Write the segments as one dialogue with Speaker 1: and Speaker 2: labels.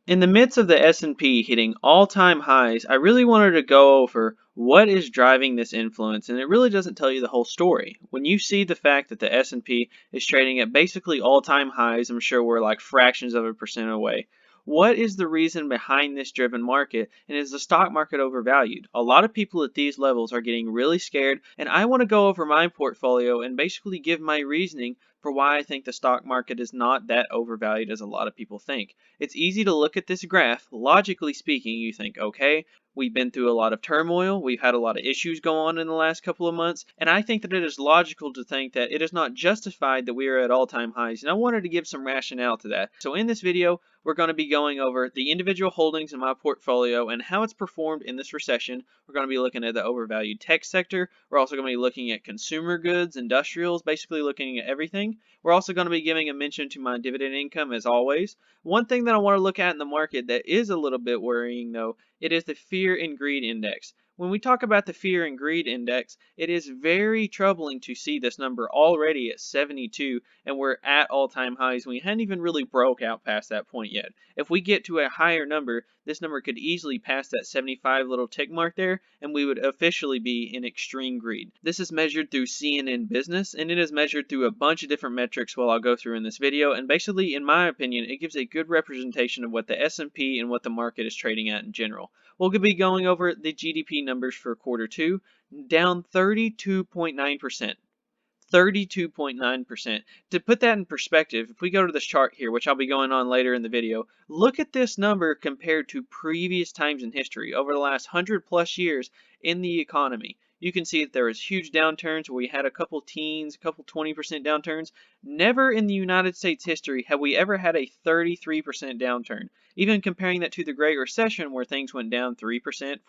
Speaker 1: In the midst of the S&P hitting all-time highs, I really wanted to go over what is driving this influence, and it really doesn't tell you the whole story. When you see the fact that the S&P is trading at basically all-time highs, I'm sure we're like fractions of a percent away. What is the reason behind this driven market, and is the stock market overvalued? A lot of people at these levels are getting really scared, and I want to go over my portfolio and basically give my reasoning for why I think the stock market is not that overvalued as a lot of people think. It's easy to look at this graph. Logically speaking, you think, okay, we've been through a lot of turmoil, we've had a lot of issues go on in the last couple of months, and I think that it is logical to think that it is not justified that we are at all-time highs, and I wanted to give some rationale to that. So in this video, we're going to be going over the individual holdings in my portfolio and how it's performed in this recession. We're going to be looking at the overvalued tech sector. We're also going to be looking at consumer goods, industrials, basically looking at everything. We're also going to be giving a mention to my dividend income as always. One thing that I want to look at in the market that is a little bit worrying though, it is the fear and greed index. When we talk about the fear and greed index, it is very troubling to see this number already at 72 and we're at all-time highs. We hadn't even really broke out past that point yet. If we get to a higher number, this number could easily pass that 75 little tick mark there and we would officially be in extreme greed. This is measured through CNN Business and it is measured through a bunch of different metrics I'll go through in this video, and basically in my opinion it gives a good representation of what the S&P and what the market is trading at in general. We'll be going over the GDP numbers for quarter two, down 32.9%. 32.9%. To put that in perspective, if we go to this chart here, which I'll be going on later in the video, look at this number compared to previous times in history over the last 100 plus years in the economy. You can see that there was huge downturns where we had a couple teens, a couple 20% downturns. Never in the United States history have we ever had a 33% downturn. Even comparing that to the Great Recession where things went down 3%,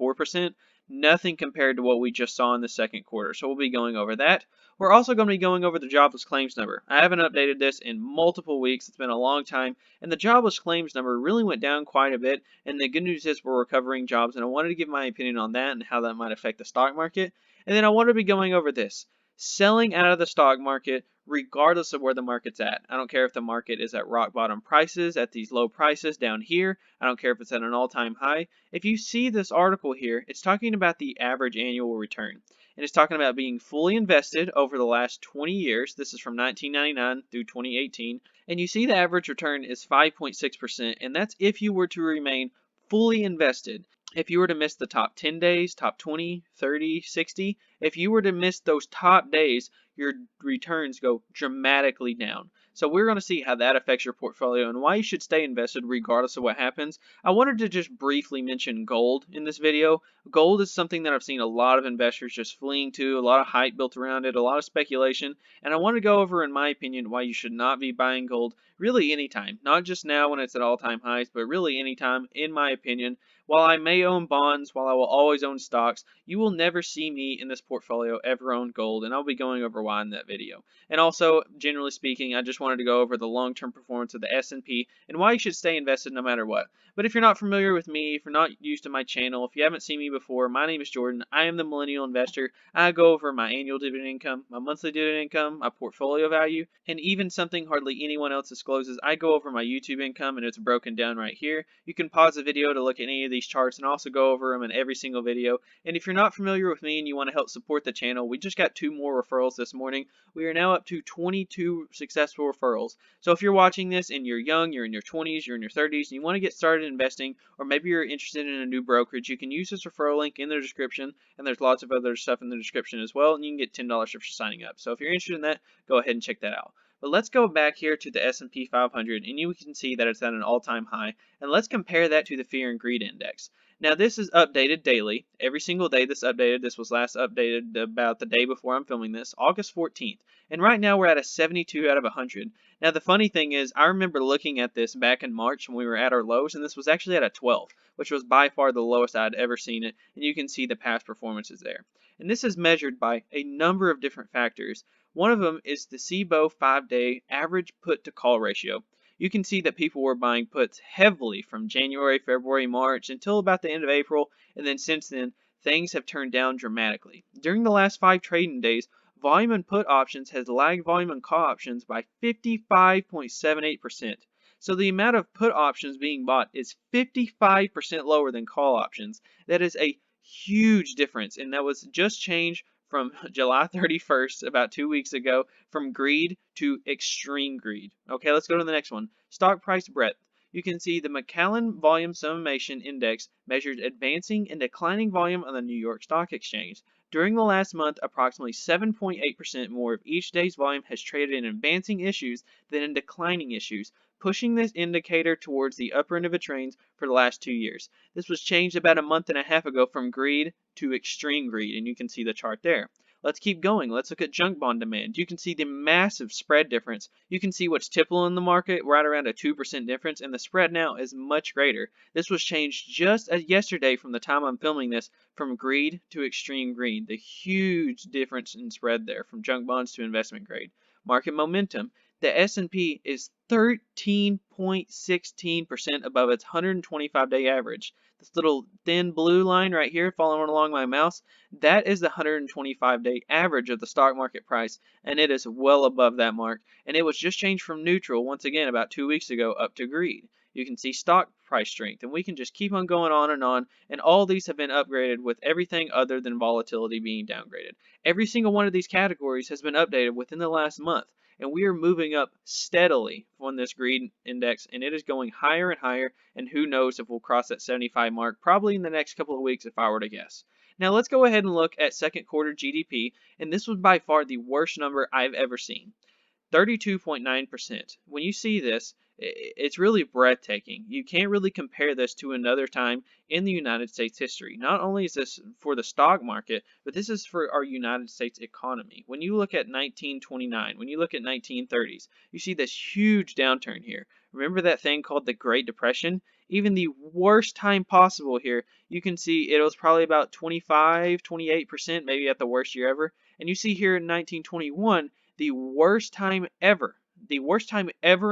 Speaker 1: 4%, nothing compared to what we just saw in the second quarter. So we'll be going over that. We're also going to be going over the jobless claims number. I haven't updated this in multiple weeks. It's been a long time. And the jobless claims number really went down quite a bit. And the good news is we're recovering jobs. And I wanted to give my opinion on that and how that might affect the stock market. And then I want to be going over this. Selling out of the stock market regardless of where the market's at. I don't care if the market is at rock bottom prices, at these low prices down here. I don't care if it's at an all-time high. If you see this article here, it's talking about the average annual return. And it's talking about being fully invested over the last 20 years. This is from 1999 through 2018. And you see the average return is 5.6%. And that's if you were to remain fully invested. If you were to miss the top 10 days, top 20, 30, 60, if you were to miss those top days, your returns go dramatically down. So we're going to see how that affects your portfolio and why you should stay invested regardless of what happens. I wanted to just briefly mention gold in this video. Gold is something that I've seen a lot of investors just fleeing to, a lot of hype built around it, a lot of speculation, and I want to go over, in my opinion, why you should not be buying gold really anytime. Not just now when it's at all-time highs, but really anytime, in my opinion. While I may own bonds, while I will always own stocks, you will never see me in this portfolio ever own gold, and I'll be going over why in that video. And also, generally speaking, I just wanted to go over the long-term performance of the S&P and why you should stay invested no matter what. But if you're not familiar with me, if you're not used to my channel, if you haven't seen me before, my name is Jordan. I am the Millennial Investor. I go over my annual dividend income, my monthly dividend income, my portfolio value, and even something hardly anyone else discloses. I go over my YouTube income, and it's broken down right here. You can pause the video to look at any of these charts and also go over them in every single video. And if you're not familiar with me and you want to help support the channel, we just got 2 more referrals this morning. We are now up to 22 successful referrals. So if you're watching this and you're young, you're in your 20s, you're in your 30s, and you want to get started investing, or maybe you're interested in a new brokerage, you can use this referral link in the description, and there's lots of other stuff in the description as well, and you can get $10 for signing up. So if you're interested in that, go ahead and check that out. But let's go back here to the S&P 500, and you can see that it's at an all-time high, and let's compare that to the Fear and Greed Index. Now this is updated daily. Every single day this updated. This was last updated about the day before I'm filming this, August 14th. And right now we're at a 72 out of 100. Now the funny thing is, I remember looking at this back in March when we were at our lows, and this was actually at a 12, which was by far the lowest I'd ever seen it, and you can see the past performances there. And this is measured by a number of different factors. One of them is the CBOE 5-day average put to call ratio. You can see that people were buying puts heavily from January, February, March until about the end of April, and then since then, things have turned down dramatically. During the last 5 trading days, volume in put options has lagged volume in call options by 55.78%. So the amount of put options being bought is 55% lower than call options. That is a huge difference, and that was just changed from July 31st, about 2 weeks ago, from greed to extreme greed. Okay, let's go to the next one. Stock price breadth. You can see the Macallan Volume Summation Index measured advancing and declining volume on the New York Stock Exchange. During the last month, approximately 7.8% more of each day's volume has traded in advancing issues than in declining issues, pushing this indicator towards the upper end of its range for the last 2 years. This was changed about a month and a half ago from greed to extreme greed, and you can see the chart there. Let's keep going. Let's look at junk bond demand. You can see the massive spread difference. You can see what's typical in the market, right around a 2% difference, and the spread now is much greater. This was changed just as yesterday from the time I'm filming this, from greed to extreme greed. The huge difference in spread there from junk bonds to investment grade. Market momentum. The S&P is 13.16% above its 125-day average. This little thin blue line right here following along my mouse, that is the 125-day average of the stock market price, and it is well above that mark. And it was just changed from neutral, once again, about 2 weeks ago, up to greed. You can see stock price strength, and we can just keep on going on, and all these have been upgraded with everything other than volatility being downgraded. Every single one of these categories has been updated within the last month, and we are moving up steadily on this greed index, and it is going higher and higher, and who knows if we'll cross that 75 mark, probably in the next couple of weeks if I were to guess. Now let's go ahead and look at second quarter GDP, and this was by far the worst number I've ever seen. 32.9%. When you see this, it's really breathtaking. You can't really compare this to another time in the United States history. Not only is this for the stock market, but this is for our United States economy. When you look at 1929, when you look at 1930s, you see this huge downturn here. Remember that thing called the Great Depression? Even the worst time possible here, you can see it was probably about 25, 28%, maybe at the worst year ever. And you see here in 1921, the worst time ever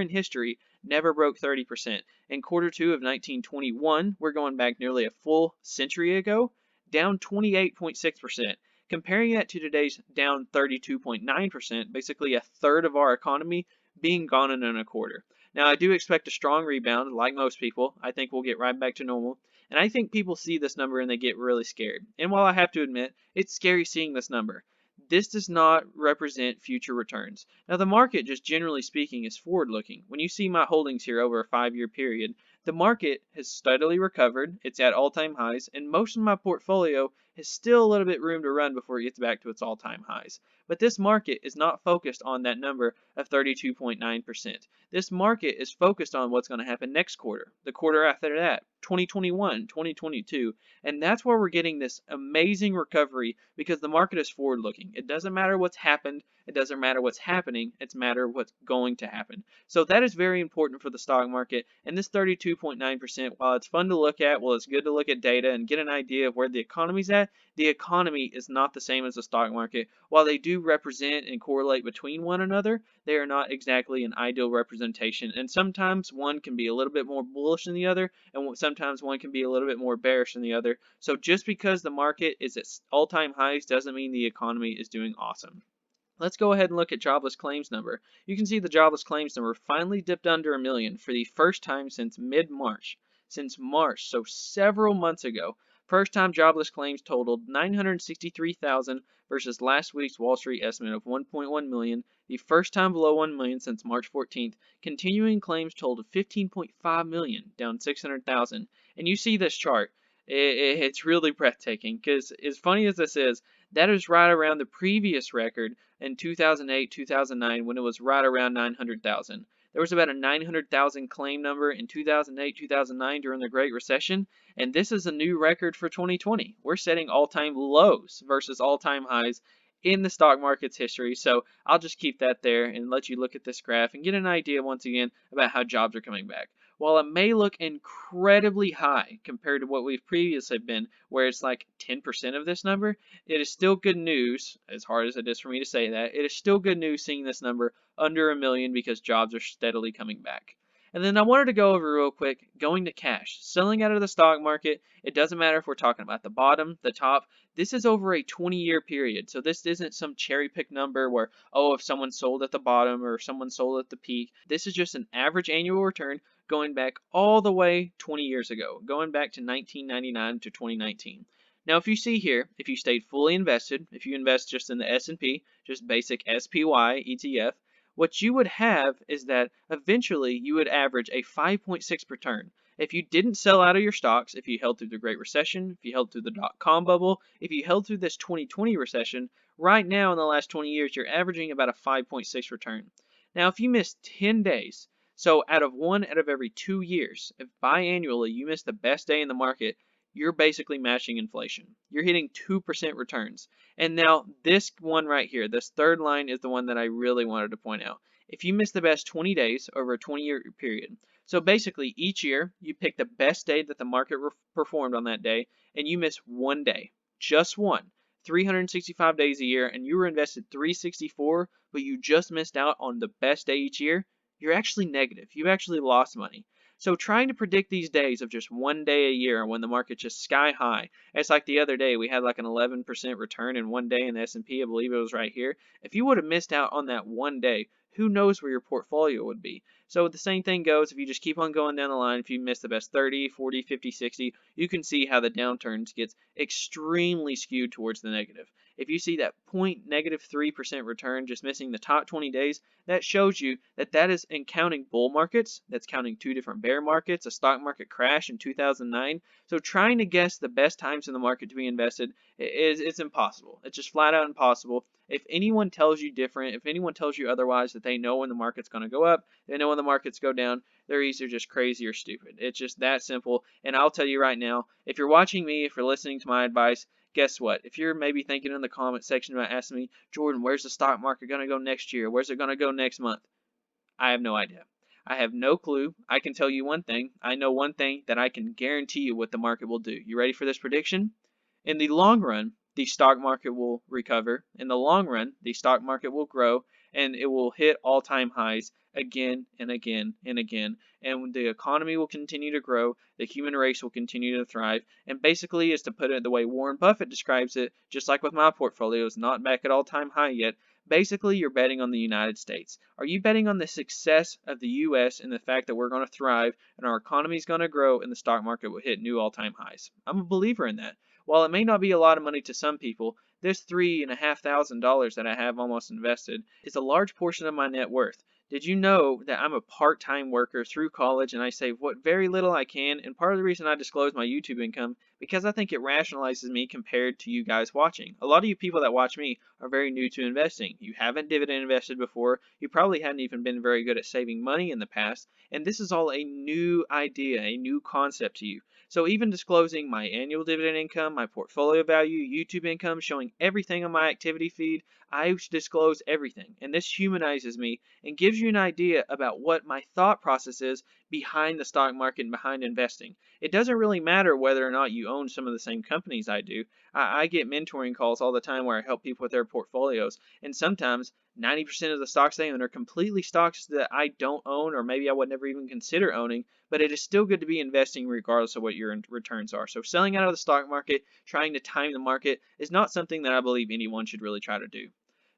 Speaker 1: in history, never broke 30%. In quarter two of 1921, we're going back nearly a full century ago, down 28.6%. Comparing that to today's down 32.9%, basically a third of our economy being gone in a quarter. Now, I do expect a strong rebound, like most people. I think we'll get right back to normal. And I think people see this number and they get really scared. And while I have to admit, it's scary seeing this number, this does not represent future returns. Now, the market, just generally speaking, is forward-looking. When you see my holdings here over a 5-year period, the market has steadily recovered, it's at all-time highs, and most of my portfolio has still a little bit room to run before it gets back to its all-time highs. But this market is not focused on that number of 32.9%. This market is focused on what's going to happen next quarter, the quarter after that, 2021, 2022, and that's where we're getting this amazing recovery because the market is forward-looking. It doesn't matter what's happened, it doesn't matter what's happening, it's matter what's going to happen. So that is very important for the stock market, and this 32.9%, while it's fun to look at, well, it's good to look at data and get an idea of where the economy's at, the economy is not the same as the stock market. While they do represent and correlate between one another, they are not exactly an ideal representation, and sometimes one can be a little bit more bullish than the other, and sometimes one can be a little bit more bearish than the other. So just because the market is at all-time highs doesn't mean the economy is doing awesome. Let's go ahead and look at jobless claims number. You can see the jobless claims number finally dipped under 1 million for the first time since mid-March. Since March, so several months ago. First time jobless claims totaled 963,000 versus last week's Wall Street estimate of 1.1 million, the first time below 1 million since March 14th. Continuing claims totaled 15.5 million, down 600,000. And you see this chart. It's really breathtaking because as funny as this is, that is right around the previous record in 2008, 2009 when it was right around 900,000. There was about a 900,000 claim number in 2008, 2009 during the Great Recession, and this is a new record for 2020. We're setting all-time lows versus all-time highs in the stock market's history, so I'll just keep that there and let you look at this graph and get an idea once again about how jobs are coming back. While it may look incredibly high compared to what we've previously been, where it's like 10% of this number, it is still good news, as hard as it is for me to say that, it is still good news seeing this number under 1 million because jobs are steadily coming back. And then I wanted to go over real quick, going to cash, selling out of the stock market. It doesn't matter if we're talking about the bottom, the top. This is over a 20-year period. So this isn't some cherry pick number where, oh, if someone sold at the bottom or if someone sold at the peak. This is just an average annual return going back all the way 20 years ago, going back to 1999 to 2019. Now, if you see here, if you stayed fully invested, if you invest just in the S&P, just basic SPY ETF, what you would have is that eventually you would average a 5.6 return. If you didn't sell out of your stocks, if you held through the Great Recession, if you held through the dot-com bubble, if you held through this 2020 recession, right now in the last 20 years, you're averaging about a 5.6 return. Now, if you miss 10 days, so out of every 2 years, if biannually you miss the best day in the market, you're basically matching inflation. You're hitting 2% returns. And now this one right here, this third line is the one that I really wanted to point out. If you miss the best 20 days over a 20-year period, so basically each year you pick the best day that the market performed on that day, and you miss one day, just one, 365 days a year, and you were invested 364, but you just missed out on the best day each year, you're actually negative. You actually lost money. So trying to predict these days of just one day a year when the market's just sky high, it's like the other day we had like an 11% return in one day in the S&P, I believe it was right here. If you would have missed out on that one day, who knows where your portfolio would be. So the same thing goes if you just keep on going down the line. If you miss the best 30, 40, 50, 60, you can see how the downturns gets extremely skewed towards the negative. If you see that -3% return just missing the top 20 days, that shows you that that is in counting bull markets, that's counting two different bear markets, a stock market crash in 2009. So trying to guess the best times in the market to be invested it's impossible. It's just flat out impossible. If anyone tells you different, if anyone tells you otherwise, that they know when the market's going to go up, they know when the markets go down, they're either just crazy or stupid. It's just that simple. And I'll tell you right now, if you're watching me, if you're listening to my advice, guess what? If you're maybe thinking in the comment section about asking me, Jordan, where's the stock market going to go next year? Where's it going to go next month? I have no idea. I have no clue. I can tell you one thing. I know one thing that I can guarantee you what the market will do. You ready for this prediction? In the long run, the stock market will recover. In the long run, the stock market will grow and it will hit all-time highs again and again and again. And the economy will continue to grow, the human race will continue to thrive. And basically, is to put it the way Warren Buffett describes it, just like with my portfolio, it's not back at all-time high yet. Basically, you're betting on the United States. Are you betting on the success of the U.S. and the fact that we're going to thrive and our economy is going to grow and the stock market will hit new all-time highs? I'm a believer in that. While it may not be a lot of money to some people, this $3,500 that I have almost invested is a large portion of my net worth. Did you know that I'm a part-time worker through college and I save what very little I can? And part of the reason I disclose my YouTube income because I think it rationalizes me compared to you guys watching. A lot of you people that watch me are very new to investing. You haven't dividend invested before. You probably hadn't even been very good at saving money in the past. And this is all a new idea, a new concept to you. So even disclosing my annual dividend income, my portfolio value, YouTube income, showing everything on my activity feed, I disclose everything. And this humanizes me and gives you an idea about what my thought process is behind the stock market and behind investing. It doesn't really matter whether or not you own some of the same companies I do. I get mentoring calls all the time where I help people with their portfolios. And sometimes 90% of the stocks they own are completely stocks that I don't own or maybe I would never even consider owning. But it is still good to be investing regardless of what your returns are. So selling out of the stock market, trying to time the market, is not something that I believe anyone should really try to do.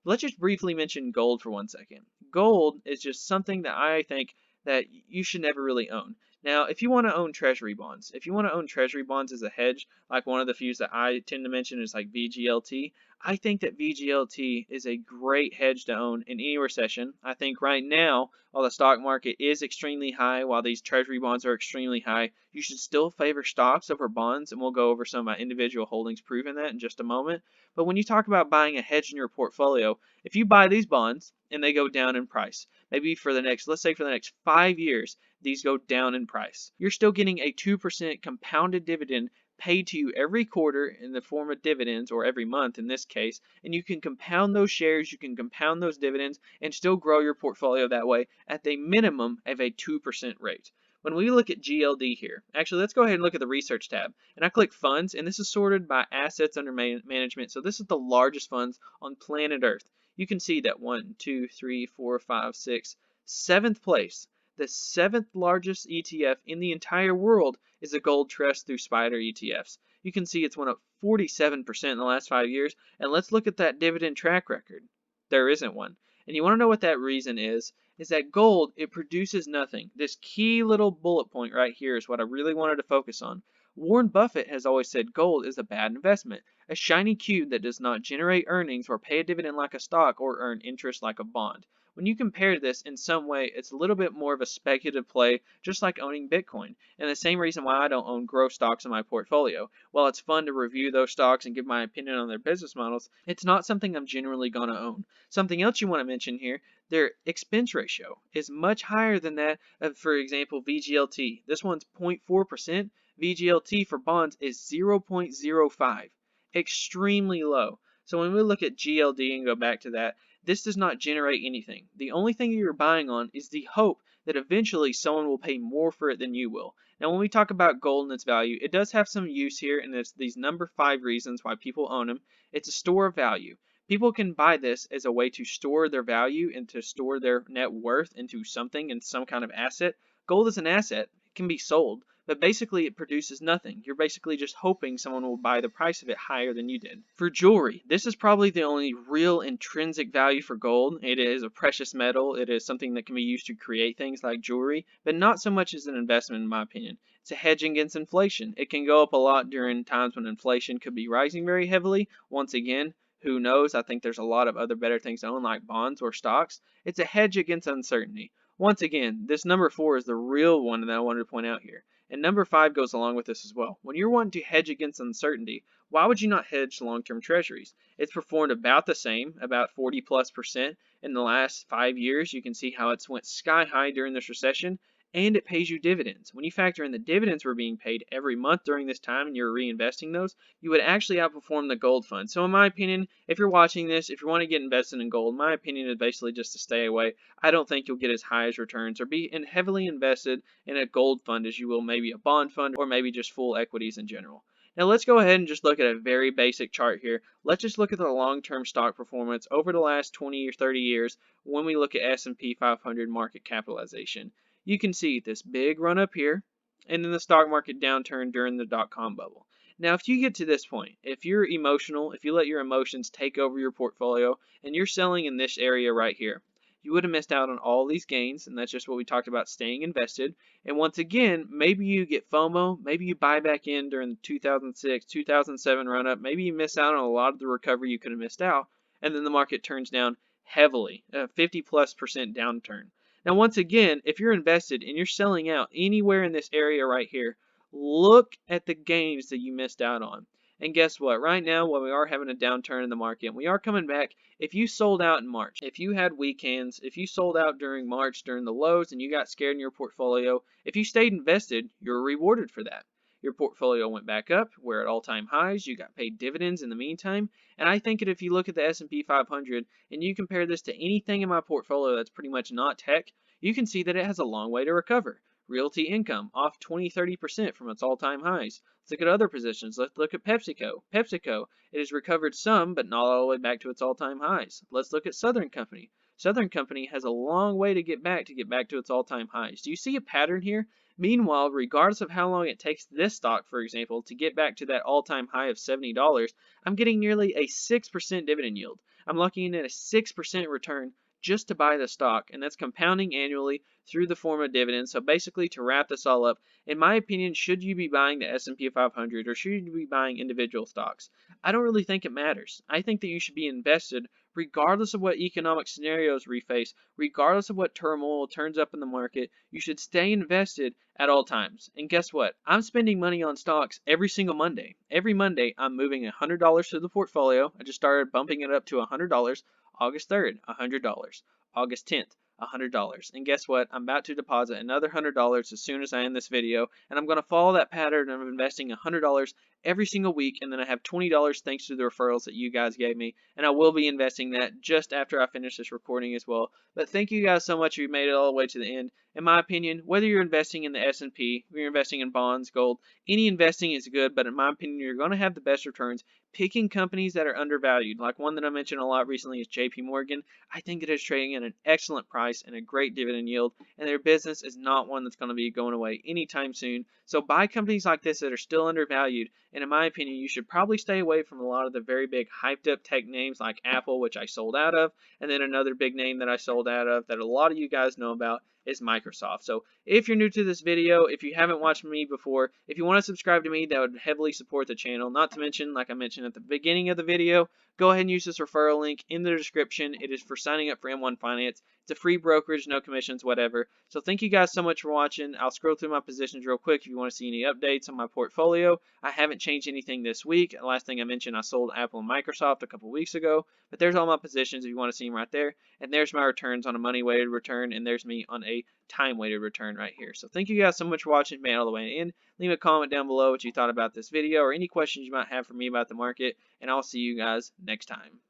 Speaker 1: Let's just briefly mention gold for 1 second. Gold is just something that I think that you should never really own. Now, if you want to own treasury bonds, if you want to own treasury bonds as a hedge, like one of the few that I tend to mention is like VGLT, I think that VGLT is a great hedge to own in any recession. I think right now, while the stock market is extremely high, while these treasury bonds are extremely high, you should still favor stocks over bonds, and we'll go over some of my individual holdings proving that in just a moment. But when you talk about buying a hedge in your portfolio, if you buy these bonds and they go down in price, maybe for the next, let's say for the next 5 years, these go down in price. You're still getting a 2% compounded dividend paid to you every quarter in the form of dividends, or every month in this case, and you can compound those shares, you can compound those dividends, and still grow your portfolio that way at the minimum of a 2% rate. When we look at GLD here, actually let's go ahead and look at the research tab, and I click funds, and this is sorted by assets under management, so this is the largest funds on planet Earth. You can see that 1, 2, 3, 4, 5, 6, 7th place. the 7th largest ETF in the entire world is a gold trust through SPDR ETFs. You can see it's went up 47% in the last 5 years, and let's look at that dividend track record. There isn't one. And you want to know what that reason is that gold, it produces nothing. This key little bullet point right here is what I really wanted to focus on. Warren Buffett has always said gold is a bad investment, a shiny cube that does not generate earnings or pay a dividend like a stock or earn interest like a bond. When you compare this in some way, it's a little bit more of a speculative play, just like owning Bitcoin. And the same reason why I don't own growth stocks in my portfolio. While it's fun to review those stocks and give my opinion on their business models, it's not something I'm generally going to own. Something else you want to mention here, their expense ratio is much higher than that of, for example, VGLT. This one's 0.4%. VGLT for bonds is 0.05. Extremely low. So when we look at GLD and go back to that, this does not generate anything. The only thing you're buying on is the hope that eventually someone will pay more for it than you will. Now, when we talk about gold and its value, it does have some use here, and it's these number 5 reasons why people own them. It's a store of value. People can buy this as a way to store their value and to store their net worth into something and some kind of asset. Gold is an asset. It can be sold, but basically it produces nothing. You're basically just hoping someone will buy the price of it higher than you did. For jewelry, this is probably the only real intrinsic value for gold. It is a precious metal. It is something that can be used to create things like jewelry, but not so much as an investment in my opinion. It's a hedge against inflation. It can go up a lot during times when inflation could be rising very heavily. Once again, who knows? I think there's a lot of other better things to own like bonds or stocks. It's a hedge against uncertainty. Once again, this number 4 is the real one that I wanted to point out here. And number 5 goes along with this as well. When you're wanting to hedge against uncertainty, why would you not hedge long-term treasuries? It's performed about the same, about 40+% in the last 5 years. You can see how it's went sky high during this recession, and it pays you dividends. When you factor in the dividends were being paid every month during this time and you're reinvesting those, you would actually outperform the gold fund. So in my opinion, if you're watching this, if you want to get invested in gold, my opinion is basically just to stay away. I don't think you'll get as high as returns or be heavily invested in a gold fund as you will maybe a bond fund or maybe just full equities in general. Now let's go ahead and just look at a very basic chart here. Let's just look at the long-term stock performance over the last 20 or 30 years when we look at S&P 500 market capitalization. You can see this big run up here and then the stock market downturn during the dot-com bubble. Now, if you get to this point, if you're emotional, if you let your emotions take over your portfolio and you're selling in this area right here, you would have missed out on all these gains, and that's just what we talked about, staying invested. And once again, maybe you get FOMO, maybe you buy back in during the 2006, 2007 run-up, maybe you miss out on a lot of the recovery you could have missed out, and then the market turns down heavily, a 50+% downturn. Now, once again, if you're invested and you're selling out anywhere in this area right here, look at the gains that you missed out on. And guess what? Right now, while we are having a downturn in the market, and we are coming back, if you sold out in March, if you had weekends, if you sold out during March during the lows and you got scared in your portfolio, if you stayed invested, you're rewarded for that. Your portfolio went back up, we're at all-time highs, you got paid dividends in the meantime, and I think that if you look at the S&P 500 and you compare this to anything in my portfolio that's pretty much not tech, you can see that it has a long way to recover. Realty income off 20-30% from its all-time highs. Let's look at other positions. Let's look at PepsiCo. PepsiCo, it has recovered some, but not all the way back to its all-time highs. Let's look at Southern Company. Southern Company has a long way to get back to its all-time highs. Do you see a pattern here? Meanwhile, regardless of how long it takes this stock, for example, to get back to that all-time high of $70, I'm getting nearly a 6% dividend yield. I'm locking in at a 6% return just to buy the stock, and that's compounding annually through the form of dividends. So basically, to wrap this all up, in my opinion, should you be buying the S&P 500 or should you be buying individual stocks? I don't really think it matters. I think that you should be invested regardless of what economic scenarios we face, regardless of what turmoil turns up in the market. You should stay invested at all times. And guess what? I'm spending money on stocks every single Monday. Every Monday, I'm moving $100 to the portfolio. I just started bumping it up to $100. August 3rd, $100. August 10th, $100. And guess what? I'm about to deposit another $100 as soon as I end this video, and I'm going to follow that pattern of investing $100 every single week, and then I have $20 thanks to the referrals that you guys gave me, and I will be investing that just after I finish this recording as well. But thank you guys so much if you made it all the way to the end. In my opinion, whether you're investing in the S&P, you're investing in bonds, gold, any investing is good, but in my opinion, you're going to have the best returns picking companies that are undervalued. Like one that I mentioned a lot recently is JP Morgan. I think it is trading at an excellent price and a great dividend yield, and their business is not one that's going to be going away anytime soon. So buy companies like this that are still undervalued, and in my opinion, you should probably stay away from a lot of the very big hyped up tech names like Apple, which I sold out of, and then another big name that I sold out of that a lot of you guys know about is Microsoft. So if you're new to this video, if you haven't watched me before, if you want to subscribe to me, that would heavily support the channel. Not to mention, like I mentioned at the beginning of the video, go ahead and use this referral link in the description. It is for signing up for M1 Finance. It's a free brokerage, no commissions, whatever. So thank you guys so much for watching. I'll scroll through my positions real quick if you want to see any updates on my portfolio. I haven't changed anything this week. The last thing I mentioned, I sold Apple and Microsoft a couple weeks ago. But there's all my positions if you want to see them right there. And there's my returns on a money-weighted return, and there's me on a time-weighted return right here. So thank you guys so much for watching, man, all the way in. Leave a comment down below what you thought about this video or any questions you might have for me about the market, and I'll see you guys next time.